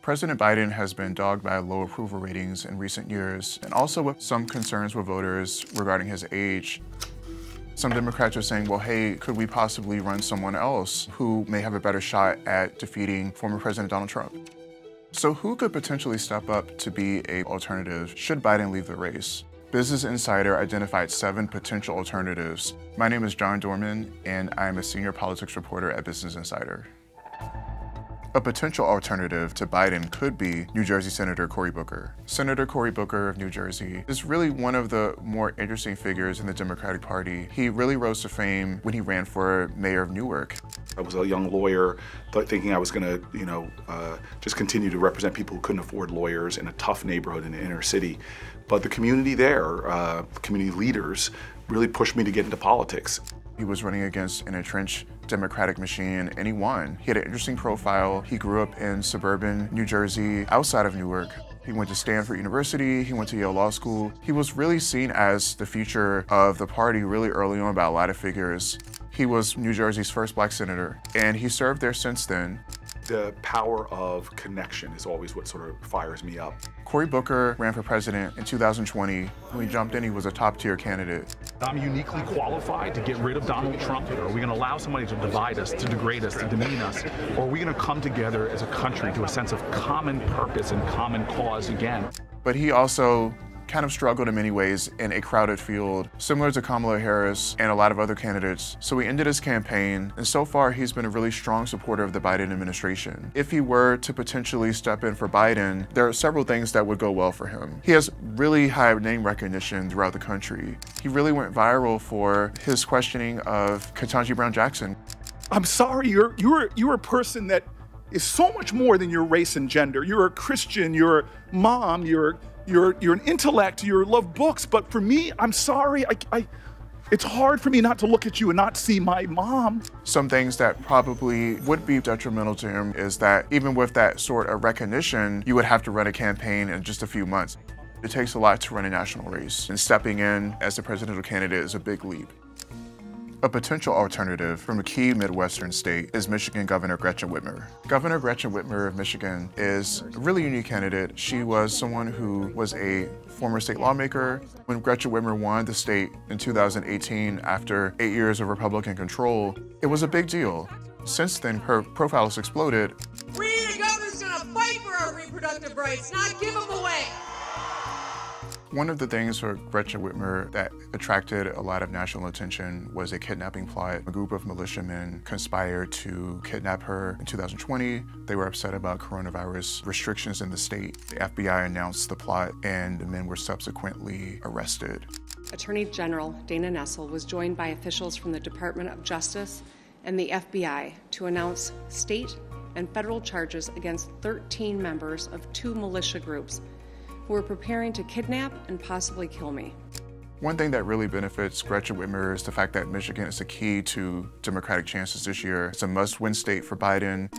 President Biden has been dogged by low approval ratings in recent years, and also with some concerns with voters regarding his age. Some Democrats are saying, well, hey, could we possibly run someone else who may have a better shot at defeating former President Donald Trump? So who could potentially step up to be an alternative should Biden leave the race? Business Insider identified 7 potential alternatives. My name is John Dorman, and I am a senior politics reporter at Business Insider. A potential alternative to Biden could be New Jersey Senator Cory Booker. Senator Cory Booker of New Jersey is really one of the more interesting figures in the Democratic Party. He really rose to fame when he ran for mayor of Newark. I was a young lawyer, thinking I was going to, just continue to represent people who couldn't afford lawyers in a tough neighborhood in the inner city. But the community there, community leaders, really pushed me to get into politics. He was running against an entrenched Democratic machine, and he won. He had an interesting profile. He grew up in suburban New Jersey, outside of Newark. He went to Stanford University, he went to Yale Law School. He was really seen as the future of the party really early on by a lot of figures. He was New Jersey's first black senator, and he served there since then. The power of connection is always what sort of fires me up. Cory Booker ran for president in 2020. When he jumped in, he was a top-tier candidate. I'm uniquely qualified to get rid of Donald Trump. Are we going to allow somebody to divide us, to degrade us, to demean us? Or are we going to come together as a country to a sense of common purpose and common cause again? But he also kind of struggled in many ways in a crowded field, similar to Kamala Harris and a lot of other candidates. So he ended his campaign, and so far he's been a really strong supporter of the Biden administration. If he were to potentially step in for Biden, there are several things that would go well for him. He has really high name recognition throughout the country. He really went viral for his questioning of Ketanji Brown Jackson. I'm sorry, you're a person that is so much more than your race and gender. You're a Christian, you're a mom, you're an intellect, you love books, but for me, I'm sorry, it's hard for me not to look at you and not see my mom. Some things that probably would be detrimental to him is that even with that sort of recognition, you would have to run a campaign in just a few months. It takes a lot to run a national race, and stepping in as the presidential candidate is a big leap. A potential alternative from a key Midwestern state is Michigan Governor Gretchen Whitmer. Governor Gretchen Whitmer of Michigan is a really unique candidate. She was someone who was a former state lawmaker. When Gretchen Whitmer won the state in 2018 after 8 years of Republican control, it was a big deal. Since then, her profile has exploded. We, the governor's gonna fight for our reproductive rights, not give them away. One of the things for Gretchen Whitmer that attracted a lot of national attention was a kidnapping plot. A group of militiamen conspired to kidnap her in 2020. They were upset about coronavirus restrictions in the state. The FBI announced the plot, and the men were subsequently arrested. Attorney General Dana Nessel was joined by officials from the Department of Justice and the FBI to announce state and federal charges against 13 members of 2 militia groups who were preparing to kidnap and possibly kill me. One thing that really benefits Gretchen Whitmer is the fact that Michigan is a key to Democratic chances this year. It's a must-win state for Biden.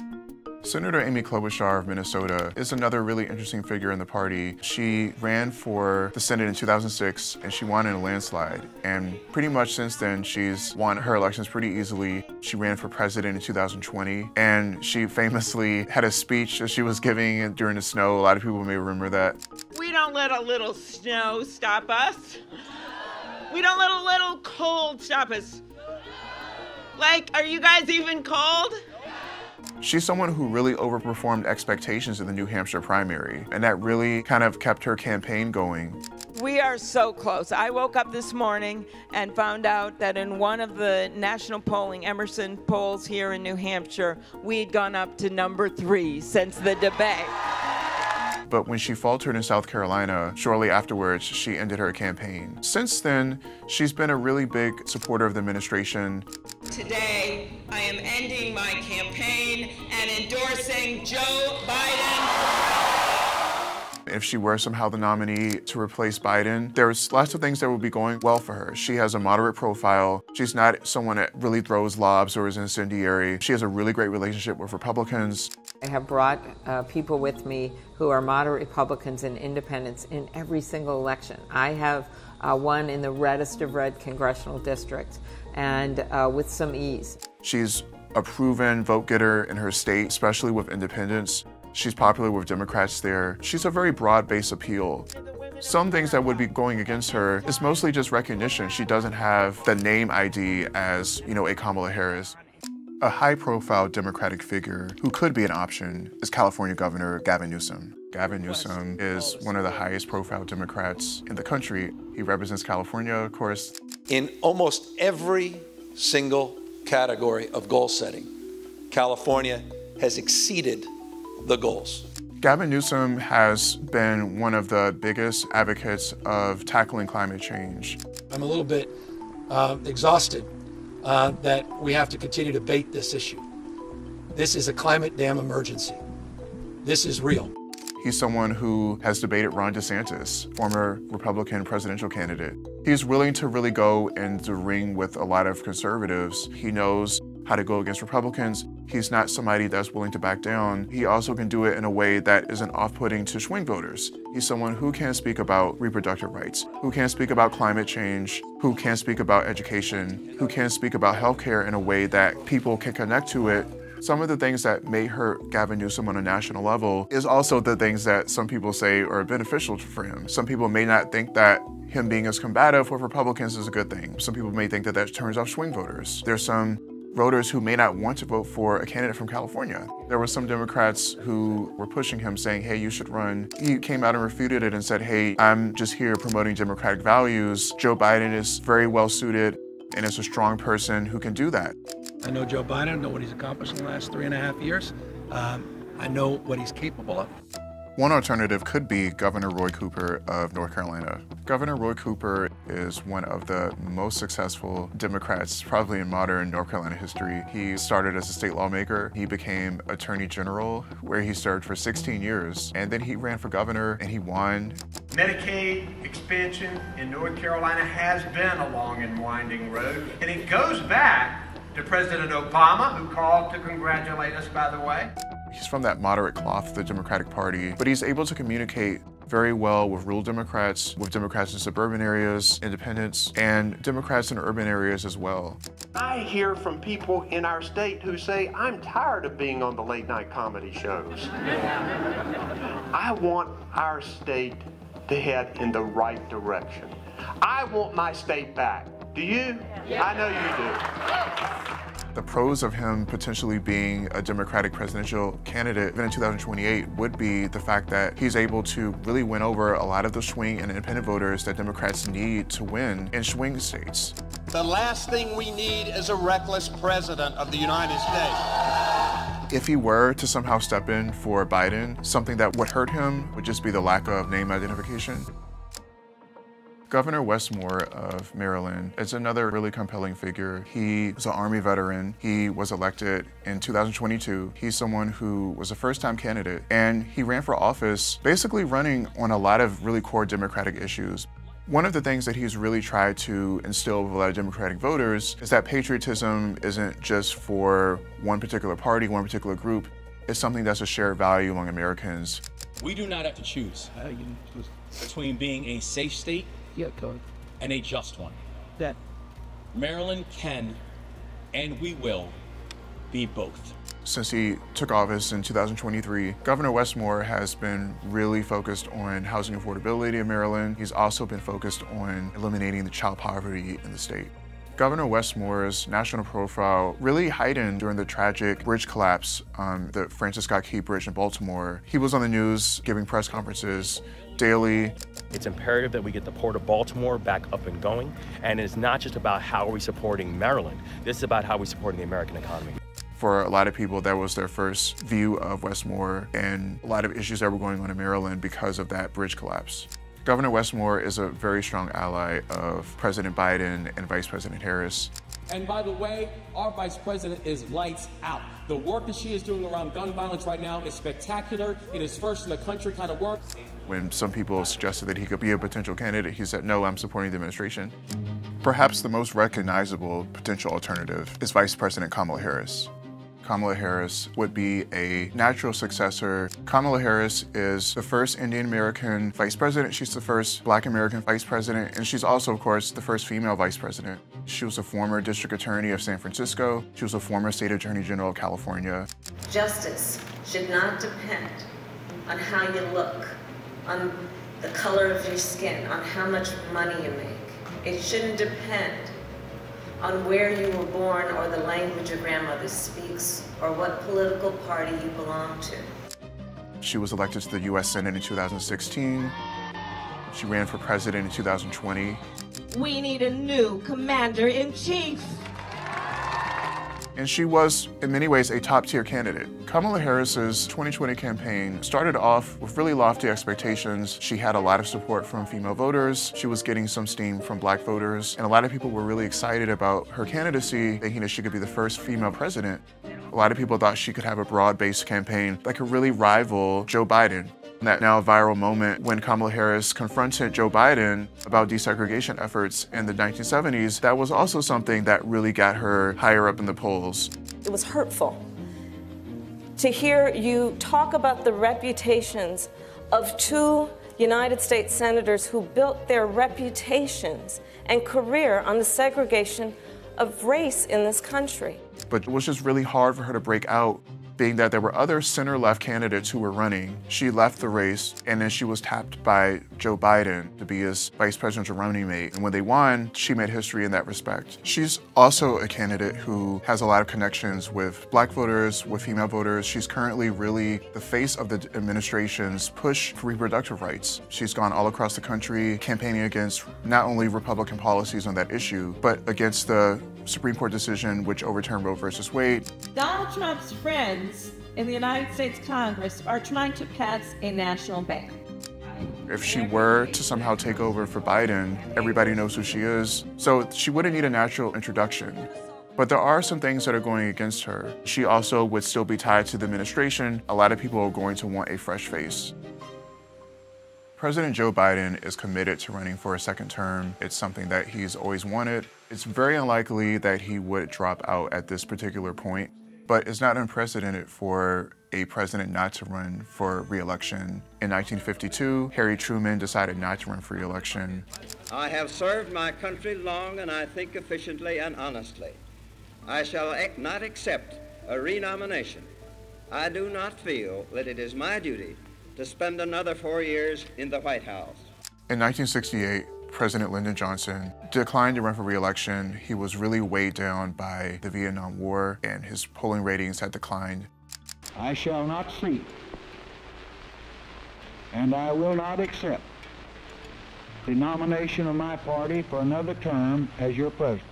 Senator Amy Klobuchar of Minnesota is another really interesting figure in the party. She ran for the Senate in 2006, and she won in a landslide. And pretty much since then, she's won her elections pretty easily. She ran for president in 2020, and she famously had a speech that she was giving during the snow. A lot of people may remember that. We don't let a little snow stop us. We don't let a little cold stop us. Like, are you guys even cold? She's someone who really overperformed expectations in the New Hampshire primary, and that really kind of kept her campaign going. We are so close. I woke up this morning and found out that in one of the national polling, Emerson polls here in New Hampshire, we had gone up to number 3 since the debate. But when she faltered in South Carolina, shortly afterwards, she ended her campaign. Since then, she's been a really big supporter of the administration. Today, I am ending my campaign and endorsing Joe Biden. If she were somehow the nominee to replace Biden, there's lots of things that would be going well for her. She has a moderate profile. She's not someone that really throws lobs or is incendiary. She has a really great relationship with Republicans. I have brought people with me who are moderate Republicans and independents in every single election. I have won in the reddest of red congressional districts, and with some ease. She's a proven vote getter in her state, especially with independents. She's popular with Democrats there. She's a very broad-based appeal. Some things that would be going against her is mostly just recognition. She doesn't have the name ID as, a Kamala Harris. A high-profile Democratic figure who could be an option is California Governor Gavin Newsom. Gavin Newsom is one of the highest-profile Democrats in the country. He represents California, of course. In almost every single category of goal setting, California has exceeded the goals. Gavin Newsom has been one of the biggest advocates of tackling climate change. I'm a little bit exhausted that we have to continue to bait this issue. This is a climate damn emergency. This is real. He's someone who has debated Ron DeSantis, former Republican presidential candidate. He's willing to really go in the ring with a lot of conservatives. He knows how to go against Republicans. He's not somebody that's willing to back down. He also can do it in a way that isn't off-putting to swing voters. He's someone who can speak about reproductive rights, who can speak about climate change, who can speak about education, who can speak about healthcare in a way that people can connect to it. Some of the things that may hurt Gavin Newsom on a national level is also the things that some people say are beneficial for him. Some people may not think that him being as combative with Republicans is a good thing. Some people may think that that turns off swing voters. There's some voters who may not want to vote for a candidate from California. There were some Democrats who were pushing him saying, hey, you should run. He came out and refuted it and said, hey, I'm just here promoting democratic values. Joe Biden is very well suited and is a strong person who can do that. I know Joe Biden, I know what he's accomplished in the last 3.5 years. I know what he's capable of. One alternative could be Governor Roy Cooper of North Carolina. Governor Roy Cooper is one of the most successful Democrats probably in modern North Carolina history. He started as a state lawmaker. He became Attorney General, where he served for 16 years. And then he ran for governor and he won. Medicaid expansion in North Carolina has been a long and winding road. And it goes back to President Obama, who called to congratulate us, by the way. He's from that moderate cloth of the Democratic Party, but he's able to communicate very well with rural Democrats, with Democrats in suburban areas, independents, and Democrats in urban areas as well. I hear from people in our state who say, I'm tired of being on the late night comedy shows. I want our state to head in the right direction. I want my state back. Do you? Yeah. I know you do. The pros of him potentially being a Democratic presidential candidate even in 2028 would be the fact that he's able to really win over a lot of the swing and independent voters that Democrats need to win in swing states. The last thing we need is a reckless president of the United States. If he were to somehow step in for Biden, something that would hurt him would just be the lack of name identification. Governor Whitmer of Maryland is another really compelling figure. He is an Army veteran. He was elected in 2022. He's someone who was a first-time candidate, and he ran for office basically running on a lot of really core Democratic issues. One of the things that he's really tried to instill with a lot of Democratic voters is that patriotism isn't just for one particular party, one particular group. It's something that's a shared value among Americans. We do not have to choose between being a safe state and a just one. That Maryland can and we will be both. Since he took office in 2023, Governor Whitmer has been really focused on housing affordability in Maryland. He's also been focused on eliminating the child poverty in the state. Governor Whitmer's national profile really heightened during the tragic bridge collapse, the Francis Scott Key Bridge in Baltimore. He was on the news giving press conferences daily. It's imperative that we get the Port of Baltimore back up and going, and it's not just about how are we supporting Maryland. This is about how we're supporting the American economy. For a lot of people, that was their first view of Whitmer and a lot of issues that were going on in Maryland because of that bridge collapse. Governor Whitmer is a very strong ally of President Biden and Vice President Harris. And by the way, our Vice President is lights out. The work that she is doing around gun violence right now is spectacular. It is first in the country kind of work. When some people suggested that he could be a potential candidate, he said, no, I'm supporting the administration. Perhaps the most recognizable potential alternative is Vice President Kamala Harris. Kamala Harris would be a natural successor. Kamala Harris is the first Indian American vice president. She's the first Black American vice president, and she's also, of course, the first female vice president. She was a former district attorney of San Francisco. She was a former state attorney general of California. Justice should not depend on how you look, on the color of your skin, on how much money you make. It shouldn't depend on where you were born or the language your grandmother speaks or what political party you belong to. She was elected to the U.S. Senate in 2016. She ran for president in 2020. We need a new commander-in-chief. And she was, in many ways, a top-tier candidate. Kamala Harris's 2020 campaign started off with really lofty expectations. She had a lot of support from female voters. She was getting some steam from Black voters. And a lot of people were really excited about her candidacy, thinking that she could be the first female president. A lot of people thought she could have a broad-based campaign that could really rival Joe Biden. That now viral moment when Kamala Harris confronted Joe Biden about desegregation efforts in the 1970s, that was also something that really got her higher up in the polls. It was hurtful to hear you talk about the reputations of two United States senators who built their reputations and career on the segregation of race in this country. But it was just really hard for her to break out, being that there were other center-left candidates who were running. She left the race, and then she was tapped by Joe Biden to be his vice presidential running mate. And when they won, she made history in that respect. She's also a candidate who has a lot of connections with Black voters, with female voters. She's currently really the face of the administration's push for reproductive rights. She's gone all across the country campaigning against not only Republican policies on that issue, but against the Supreme Court decision which overturned Roe versus Wade. Donald Trump's friends in the United States Congress are trying to pass a national ban. If she were to somehow take over for Biden, everybody knows who she is, so she wouldn't need a natural introduction. But there are some things that are going against her. She also would still be tied to the administration. A lot of people are going to want a fresh face. President Joe Biden is committed to running for a second term. It's something that he's always wanted. It's very unlikely that he would drop out at this particular point, but it's not unprecedented for a president not to run for re-election. In 1952, Harry Truman decided not to run for re-election. I have served my country long and I think efficiently and honestly. I shall not accept a renomination. I do not feel that it is my duty to spend another 4 years in the White House. In 1968, President Lyndon Johnson declined to run for re-election. He was really weighed down by the Vietnam War, and his polling ratings had declined. I shall not seek, and I will not accept the nomination of my party for another term as your president.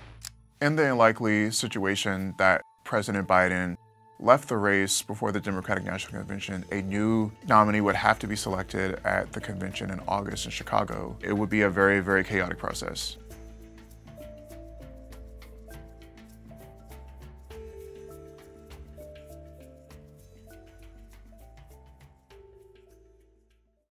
In the unlikely situation that President Biden left the race before the Democratic National Convention, a new nominee would have to be selected at the convention in August in Chicago. It would be a very, very chaotic process.